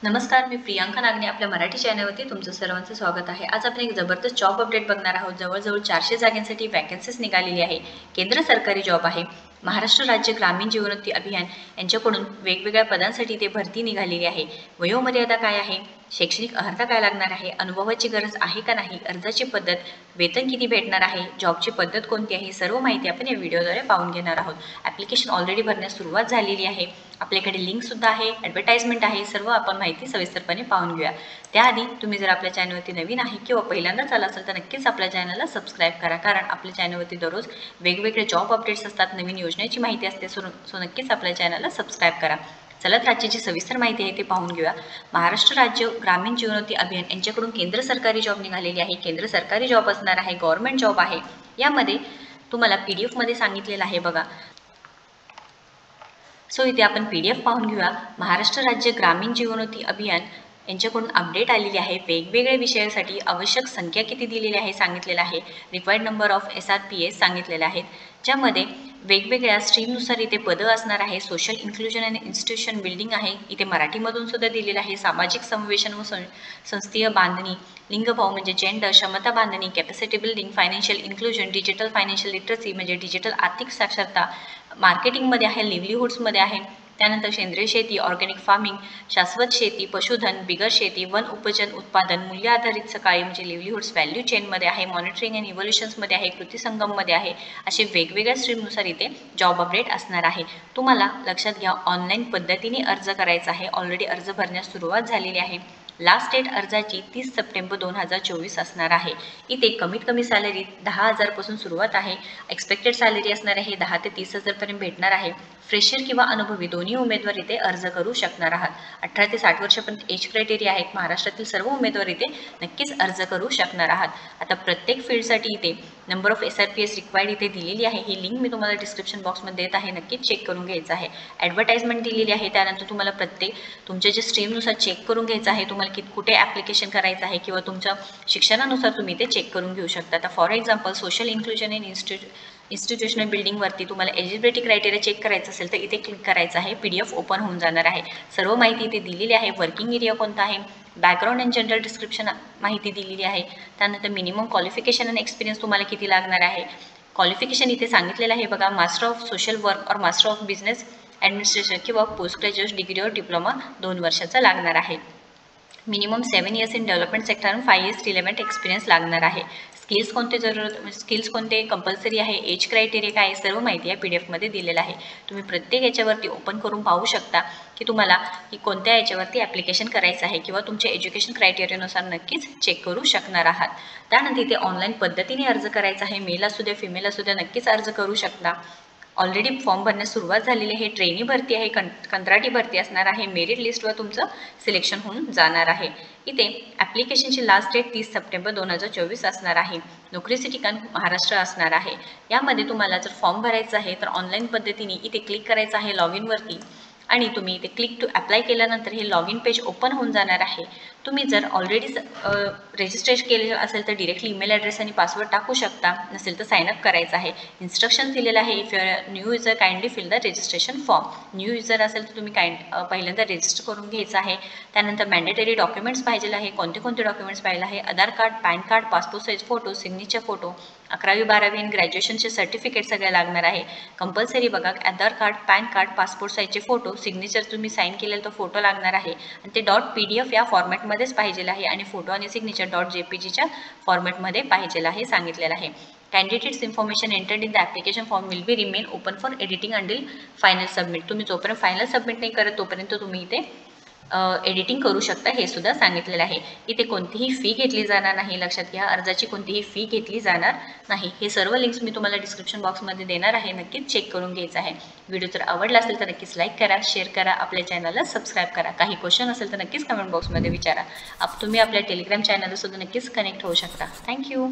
नमस्कार, मी प्रियांका नागणे आपल्या मराठी चॅनलवरती तुमचं सर्वांचं स्वागत आहे। आज आपण एक जबरदस्त जॉब अपडेट बघणार आहोत। जवळजवळ 400 जागांसाठी वॅकन्सीज निघालेली आहे। केंद्र सरकारी जॉब आहे। महाराष्ट्र राज्य ग्रामीण जीवनोन्नती अभियान यांच्याकडून वेगवेगळ्या पदांसाठी ते भरती निघालेली आहे। वयोमर्यादा काय आहे, शैक्षणिक अर्हता काय लागणार आहे, अनुभवाची गरज आहे का नाही, अर्जाची पद्धत, वेतन किती भेटणार आहे, जॉबची पद्धत कोणती आहे, सर्व माहिती आपण या व्हिडिओद्वारे पाहून घेणार आहोत। ॲप्लिकेशन ऑलरेडी भरण्यास सुरुवात झालेली आहे। आपल्याकडे लिंक सुद्धा आहे, ॲडव्हर्टाइजमेंट आहे, सर्व आपण माहिती सविस्तरपणे पाहून घेऊया। त्याआधी तुम्ही जर आपल्या चॅनलवरती नवीन आहे किंवा पहिल्यांदाच आला असाल तर नक्कीच आपल्या चॅनलला सबस्क्राइब करा, कारण आपल्या चॅनलवरती दररोज वेगवेगळे जॉब अपडेट्स असतात, नवीन योजनेची माहिती असते। सो नक्कीच आपल्या चॅनलला सबस्क्राइब करा। चला राज्याची सविस्तर माहिती आहे ते पाहून घेऊया। महाराष्ट्र राज्य ग्रामीण जीवनोन्नती अभियान यांच्याकडून केंद्र सरकारी जॉब निघालेली आहे। केंद्र सरकारी जॉब असणार आहे, गव्हर्नमेंट जॉब आहे। यामध्ये तुम्हाला PDF मध्ये सांगितलेलं आहे बघा। सो इथे आपण PDF पाहून घेऊया। महाराष्ट्र राज्य ग्रामीण जीवनोन्नती अभियान यांच्याकडून अपडेट आलेली आहे। वेगवेगळ्या विषयासाठी आवश्यक संख्या किती दिलेली आहे सांगितलेलं आहे। रिक्वायर्ड नंबर ऑफ SRPS सांगितलेले आहेत, ज्यामध्ये वेगवेगळ्या स्ट्रीमनुसार इथे पदं असणार आहे। सोशल इन्क्लुजन आणि इन्स्टिट्यूशन बिल्डिंग आहे, इथे मराठीमधून सुद्धा दिलेलं आहे। सामाजिक समावेशन व संस्थीय बांधणी, लिंगभाव म्हणजे जेंडर, क्षमता बांधणी, capacity building, financial inclusion, digital financial literacy म्हणजे डिजिटल आर्थिक साक्षरता, मार्केटिंगमध्ये आहे, लिव्हलीहूड्समध्ये आहे। त्यानंतर सेंद्रिय शेती, ऑर्गॅनिक फार्मिंग, शाश्वत शेती, पशुधन, बिगर शेती, वन उपजन उत्पादन, मूल्य आधारित सकाळी म्हणजे लिव्हलीहूड्स व्हॅल्यू चेनमध्ये आहे, मॉनिटरिंग अँड इव्होल्युशन्समध्ये आहे, कृती संगममध्ये आहे। असे वेगवेगळ्या स्ट्रीमनुसार इथे जॉब अपडेट असणार आहे। तुम्हाला लक्षात घ्या, ऑनलाईन पद्धतीने अर्ज करायचा आहे। ऑलरेडी अर्ज भरण्यास सुरुवात झालेली आहे। लास्ट डेट अर्जाची 30 सप्टेंबर 2024 असणार आहे। इथे कमीत कमी सॅलरी 10,000 पासून सुरुवात आहे। एक्सपेक्टेड सॅलरी असणार आहे 10 ते 30,000 पर्यंत भेटणार आहे। फ्रेशर किंवा अनुभवी दोन्ही उमेदवार इथे अर्ज करू शकणार आहात। 18 ते 60 वर्षापर्यंत एज क्रायटेरिया आहेत। महाराष्ट्रातील सर्व उमेदवार इथे नक्कीच अर्ज करू शकणार आहात। आता प्रत्येक फील्डसाठी इथे नंबर ऑफ SRPS रिक्वायर्ड इथे दिलेली आहे। ही लिंक मी तुम्हाला डिस्क्रिप्शन बॉक्समध्ये देत आहे, नक्कीच चेक करून घ्यायचं आहे। ॲडव्हर्टाइजमेंट दिलेली आहे, त्यानंतर तुम्हाला प्रत्येक तुमच्या जे स्ट्रीमनुसार चेक करून घ्यायचं आहे। तुम्हाला कुठे ॲप्लिकेशन करायचं आहे किंवा तुमच्या शिक्षणानुसार तुम्ही ते चेक करून घेऊ शकता। आता for example social inclusion in institutional बिल्डिंगवरती तुम्हाला एलिजिबिलिटी क्रायटेरिया चेक करायचं असेल तर इथे क्लिक करायचं आहे। PDF ओपन होऊन जाणार आहे। सर्व माहिती इथे दिलेली आहे। वर्किंग एरिया कोणता आहे, बॅकग्राऊंड अँड जनरल डिस्क्रिप्शन माहिती दिलेली आहे। त्यानंतर मिनिमम क्वालिफिकेशन आणि एक्सपिरियन्स तुम्हाला किती लागणार आहे। क्वालिफिकेशन इथे सांगितलेलं आहे बघा, मास्टर ऑफ सोशल वर्क और मास्टर ऑफ बिझनेस ॲडमिनिस्ट्रेशन किंवा पोस्ट ग्रॅज्युएट डिग्री और डिप्लोमा 2 वर्षाचा लागणार आहे। Minimum 7 years in development sector आणि 5 इयर्स रिलेव्हंट एक्सपिरियन्स लागणार आहे। स्किल्स कोणते स्किल्स कोणते कंपल्सरी आहे, एज क्रायटेरिया काय आहे, सर्व माहिती या PDF मध्ये दिलेलं आहे। तुम्ही प्रत्येक याच्यावरती ओपन करून पाहू शकता की तुम्हाला की कोणत्या याच्यावरती ॲप्लिकेशन करायचं आहे किंवा तुमच्या एज्युकेशन क्रायटेरियानुसार नक्कीच चेक करू शकणार आहात। त्यानंतर इथे ऑनलाईन पद्धतीने अर्ज करायचा आहे। मेल असू द्या, फिमेल असू द्या, नक्कीच अर्ज करू शकता। ऑलरेडी फॉर्म भरण्यास सुरुवात झालेली आहे। ट्रेनी भरती आहे, कंत्राटी भरती असणार आहे। मेरिट लिस्टवर तुमचं सिलेक्शन होऊन जाणार आहे। इथे ॲप्लिकेशनची लास्ट डेट 30 सप्टेंबर 2024 असणार आहे। नोकरीचे ठिकाण महाराष्ट्र असणार आहे। यामध्ये तुम्हाला जर फॉर्म भरायचा आहे तर ऑनलाईन पद्धतीने इथे क्लिक करायचं आहे लॉगिनवरती आणि तुम्ही इथे क्लिक टू अप्लाय केल्यानंतर हे लॉगिन पेज ओपन होऊन जाणार आहे। तुम्ही जर ऑलरेडी रजिस्ट्रेशन केलेलं असेल तर डिरेक्टली ईमेल ॲड्रेस आणि पासवर्ड टाकू शकता, नसेल तर साइनअप करायचं आहे। इन्स्ट्रक्शन दिलेलं आहे, if new user kindly fill the registration form. New user असेल तर तुम्ही पहिल्यांदा रजिस्टर करून घ्यायचं आहे। त्यानंतर मॅन्डेटरी डॉक्युमेंट्स पाहिजे आहे। कोणते कोणते डॉक्युमेंट्स पाहिजे आहे, Aadhaar card, PAN card, passport size photo, signature photo, 11वी 12वी आणि ग्रॅज्युएशनचे सर्टिफिकेट सगळे लागणार आहे। कंपल्सरी बघा, Aadhaar card, PAN card, passport साईजचे फोटो, सिग्नेचर तुम्ही साईन केलेला तो फोटो लागणार आहे आणि ते .PDF या फॉर्मॅटमध्येच पाहिजे आहे आणि फोटो आणि सिग्नेचर .jpgच्या फॉर्मॅटमध्ये पाहिजे आहे सांगितलेलं आहे। Candidates information entered in the application form will be remain open for editing until final submit। तुम्ही जोपर्यंत फायनल सबमिट नाही करत तोपर्यंत तुम्ही इथे एडिटिंग करू शकता, हे सुद्धा सांगितलेलं आहे। इथे कोणतीही फी घेतली जाणार नाही, लक्षात घ्या, अर्जाची कोणतीही फी घेतली जाणार नाही। हे सर्व लिंक्स मी तुम्हाला डिस्क्रिप्शन बॉक्समध्ये देणार आहे, नक्कीच चेक करून घ्यायचं आहे। व्हिडिओ जर आवडला असेल तर नक्कीच लाईक करा, शेअर करा, आपल्या चॅनलला सबस्क्राईब करा। काही क्वेश्चन असेल तर नक्कीच कमेंट बॉक्समध्ये विचारा। तुम्ही आपल्या टेलिग्राम चॅनलला सुद्धा नक्कीच कनेक्ट होऊ शकता। थँक्यू।